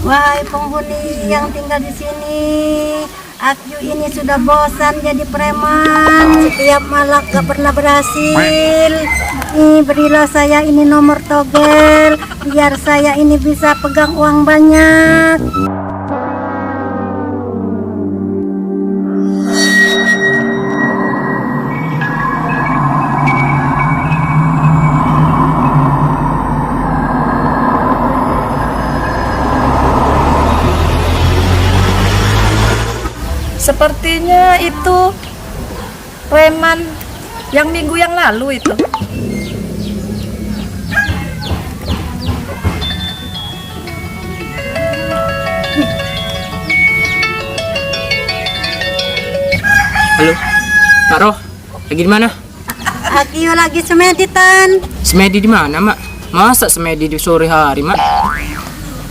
Wahai penghuni yang tinggal di sini, aku ini sudah bosan jadi preman. Setiap malam gak pernah berhasil. Berilah saya ini nomor togel, biar saya ini bisa pegang uang banyak. Sepertinya itu preman yang minggu yang lalu itu. Halo, Mak Roh, lagi di mana? Aku lagi semeditan. Semedi di mana, Mak? Masa semedi di sore hari, Mak?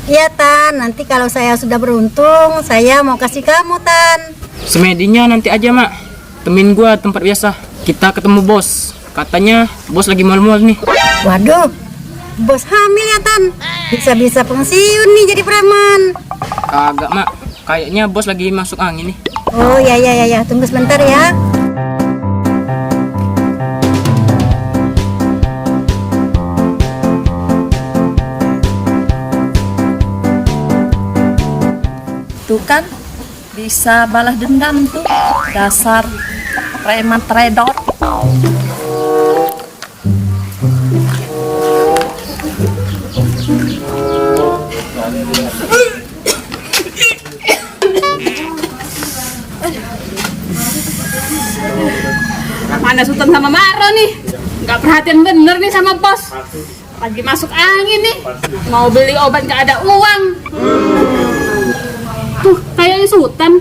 Iya Tan, nanti kalau saya sudah beruntung, saya mau kasih kamu Tan. Semedinya nanti aja, Mak. Temuin gua tempat biasa. Kita ketemu bos. Katanya bos lagi mal-mal nih. Waduh, bos hamil ya Tan. Bisa-bisa pensiun nih jadi preman. Kagak, Mak. Kayaknya bos lagi masuk angin nih. Oh ya, tunggu sebentar ya. Tuh kan, bisa balas dendam tuh. Dasar preman trader. Mana Sultan sama Maro nih? Nggak perhatian bener nih sama bos. Lagi masuk angin nih. Mau beli obat nggak ada uang. Tuh, kayaknya Sultan.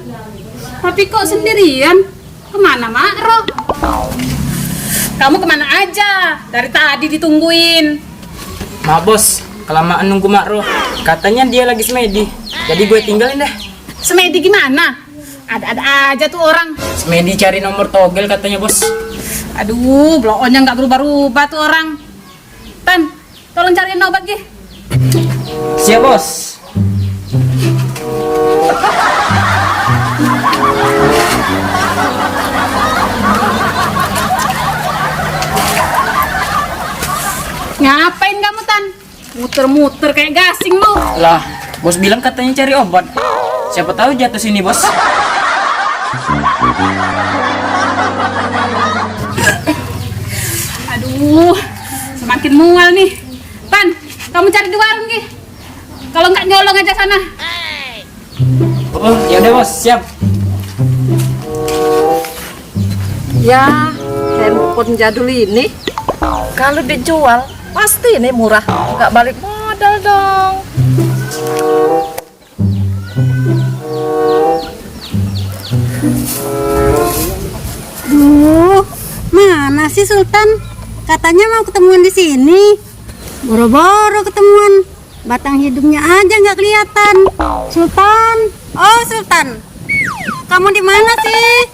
Tapi kok sendirian? Kemana Maro? Kamu kemana aja? Dari tadi ditungguin. Maaf, bos. Kelamaan nunggu Mak Roh. Katanya dia lagi semedi. Jadi gue tinggalin deh. Semedi gimana? Ada-ada aja tuh orang. Semedi cari nomor togel katanya, bos. Aduh, bloonnya nggak berubah-ubah tuh orang. Tan, tolong cariin obat Gih. Siap, bos. Ngapain kamu Tan? Muter-muter kayak gasing lu. Lah, bos bilang katanya cari obat. Siapa tahu jatuh sini, bos. Aduh, semakin mual nih. Tan, kamu cari di warung Gih. Kalau nggak nyolong aja sana. Oh, ya udah, bos. Siap. Ya, handphone jadul ini kalau dijual pasti ini murah, nggak balik modal dong. Mana sih Sultan? Katanya mau ketemuan di sini. Boro-boro ketemuan. Batang hidungnya aja nggak kelihatan. Sultan, oh Sultan, kamu di mana sih?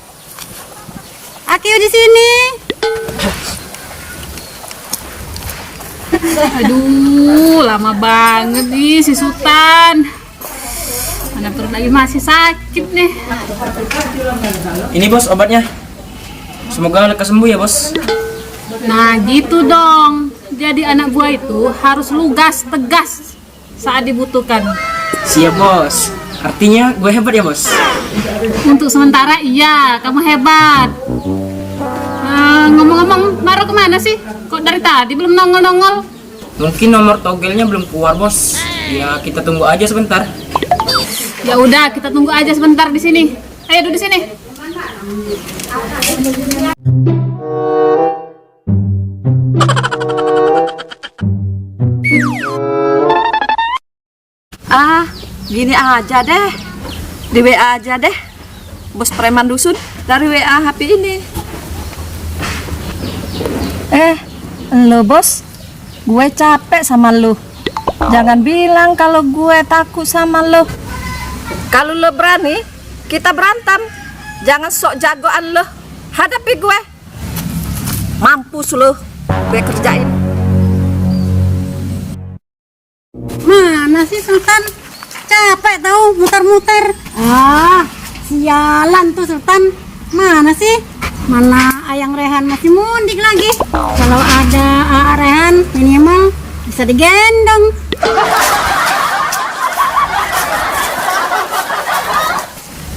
Aku di sini. Aduh, lama banget nih si Sultan. Mana perut lagi masih sakit nih. Ini, bos, obatnya. Semoga lekas sembuh ya, bos. Nah gitu dong. Jadi anak buah itu harus lugas, tegas saat dibutuhkan. Siap, bos. Artinya gue hebat ya, bos. Untuk sementara iya, kamu hebat. Ngomong-ngomong, Maro kemana sih? Kok dari tadi belum nongol-nongol? Mungkin nomor togelnya belum keluar, bos. Ya, kita tunggu aja sebentar. Ya udah, kita tunggu aja sebentar di sini. Ayo duduk di sini. Gini aja deh, di WA aja deh, bos preman dusun dari WA HP ini. Lo bos, gue capek sama lo. Jangan bilang kalau gue takut sama lo. Kalau lo berani, kita berantem. Jangan sok jagoan lo. Hadapi gue. Mampus lo, gue kerjain. Mana Mana sih Sultan? Capek tahu muter-muter. Ah, sialan tuh Sultan. Mana sih? Mana Ayang Rehan masih mundik lagi. Kalau ada Aa Rehan minimal bisa digendong.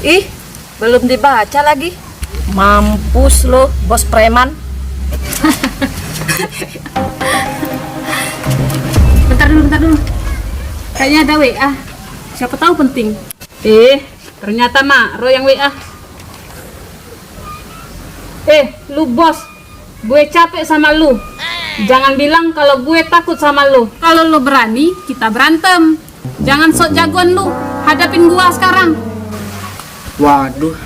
Ih, belum dibaca lagi. Mampus lo, bos preman. Bentar dulu. Kayaknya ada WA. Siapa tahu penting. Ternyata Makro yang WA. Lu bos, gue capek sama lu. Jangan bilang kalau gue takut sama lu. Kalau lu berani, kita berantem. Jangan sok jagoan lu. Hadapin gua sekarang. Waduh.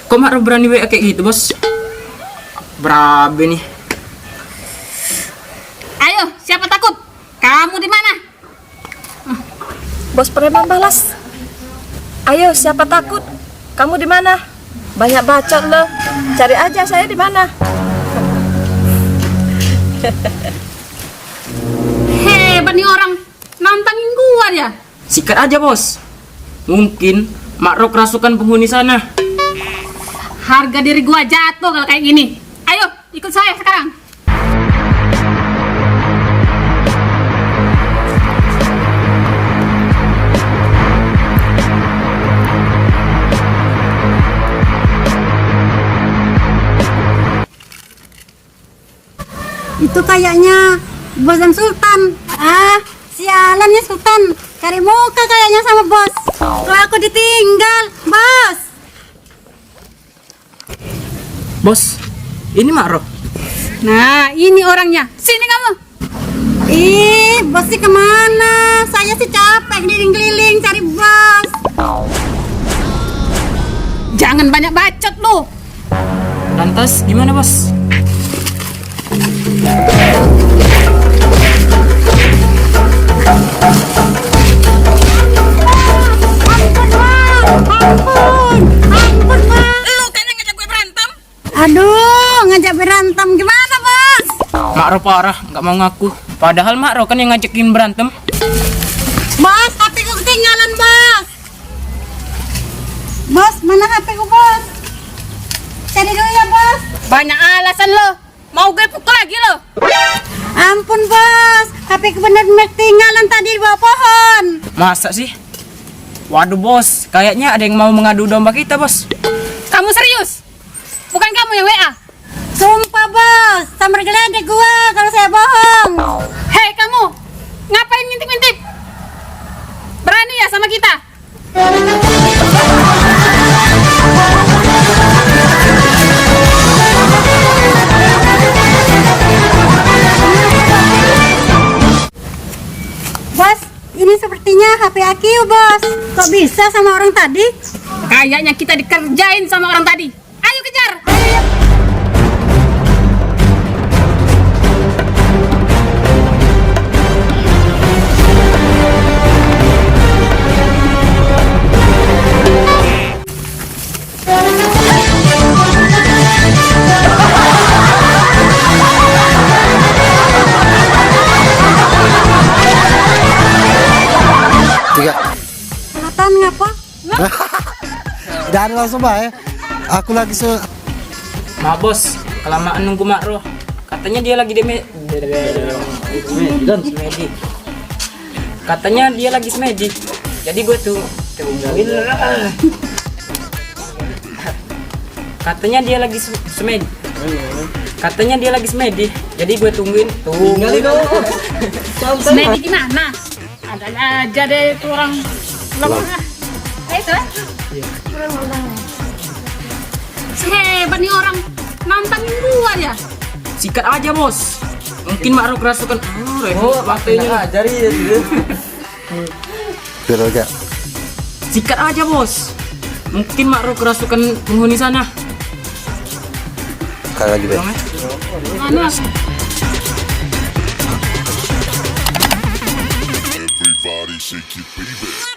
Kok Makro berani WA kayak gitu, bos? Berabe nih. Ayo, siapa takut? Kamu di mana? Bos preman balas. Ayo, siapa takut? Kamu di mana? Banyak bacot lo. Cari aja saya di mana. Hebat nih orang. Nantangin gua dia. Sikat aja, bos. Mungkin Makro kerasukan penghuni sana. Harga diri gua jatuh kalau kayak gini. Ayo, ikut saya sekarang. Itu kayaknya bos dan Sultan. Ah, sialan ya Sultan. Cari muka kayaknya sama bos. Kalau aku ditinggal, bos. Bos, ini Makro. Nah, ini orangnya. Sini kamu. Ih, bos sih kemana? Saya sih capek keliling-keliling cari bos. Jangan banyak bacot lu. Lantas gimana, bos? Ampun, bos. Lu kan yang ngajak gue berantem. Aduh, ngajak berantem gimana, bos? Makro parah, nggak mau ngaku. Padahal Makro kan yang ngajakin berantem. Bos, HP ku ketinggalan, bos. Bos, mana HP ku, bos? Cari dulu ya, bos. Banyak alasan lo. Mau gue pukul lagi lo. Ampun, bos. HP ku benar-benar ketinggalan tadi di bawah pohon. Masa sih? Waduh, bos. Kayaknya ada yang mau mengadu domba kita, bos. Kamu serius? Bukan kamu yang WA? Sumpah, bos. Sambar geledek gua kalau saya bohong. Hei kamu, ngapain ngintip-ngintip? Berani ya sama kita? Bos, ini sepertinya HP Aki, bos. Kok bisa sama orang tadi? Kayaknya kita dikerjain sama orang tadi. Ayo kejar! Kelihatan ngapa? Jangan langsung bae. Aku lagi Maaf, bos. Kelamaan nunggu Makro. Katanya dia lagi semedi. Katanya dia lagi semedi. Jadi gue tuh tungguin. Katanya dia lagi semedi. Katanya dia lagi semedi. Jadi gue tungguin. Semedi gimana? Ada aja deh itu orang lemah. Itu hebat nih orang. Nantangin gua ya. Sikat aja, bos. Mungkin Makro kerasukan. Waktunya ajari ya gitu. Biar aja. sikat aja, bos. Mungkin Makro kerasukan penghuni sana. Sekali lagi, Be. Mana? Everybody shake your baby.